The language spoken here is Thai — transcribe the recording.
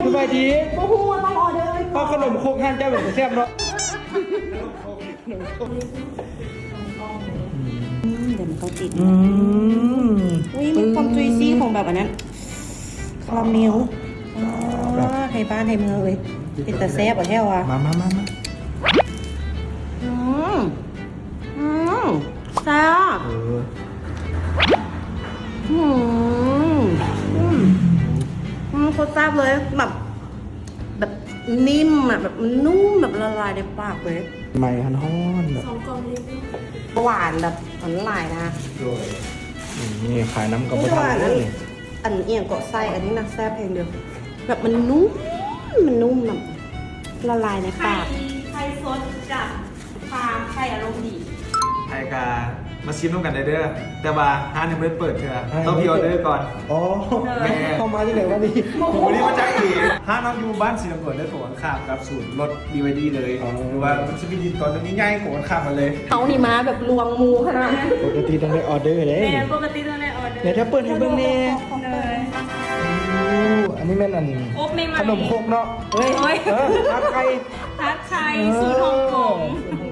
สบายดี โอ้โหต้องออเดอร์ ข้าวขนมโคกหั่นเจ้าแบบแซ่บเนาะ เดี๋ยวมันต้องติด อืม อุ้ยมีความจุยซี่ของแบบอันนั้นคาราเมลไทยบ้านไทยเมืองเลยเป็นแต่แซ่บอ่ะแท้ว่ะ มา อืมแซ่บ เออ โคตรแซ่บเลยแบบนิ่มอ่ะแบบมันนุ่มแบบละลายในปากเลย ใหม่ฮันฮ้อนแบบ หวานแบบละลายนะ นี่ขายน้ำกับ ไม่ ปะ ห ทะ วาน เล อัน ย อันเอียงเกาะไส้อันนี้นะแซ่บเพลงเดียวแบบมันนุ่มแบบละลายในปาก ไข่สดจากฟาร์มไข่อารมณ์ดี ไอ้กามาชิมร่วมกันได้เด้อแต่ว่าห้านยังไม่ได้เปิดเถอะต้องพิออเดอร์ก่อน อ๋อ แม่ เข้ามาที่ไหนวะนี่ วันนี้มาจากอีกห้านน้องอยู่บ้านสีน้ำเงินได้ของข้ามกับศูนย์รถ BYD เลยหรือว่ามันจะมีดินตอนนี้ง่ายของข้ามมาเลย เขานี่มาแบบลวงมูขนาดนั้น ปกติต้องได้ออเดอร์เลย แม่ปกติต้องได้ออเดอร์ เดี๋ยวถ้าเปิดให้เบิ่งนี่ เลย อันนี้แม่นอัน อบใหม่ๆ ขนมโคกเนาะ เฮ้ย ทาดไข่ ทัดไข่สูตรฮ่องกง โอ้โห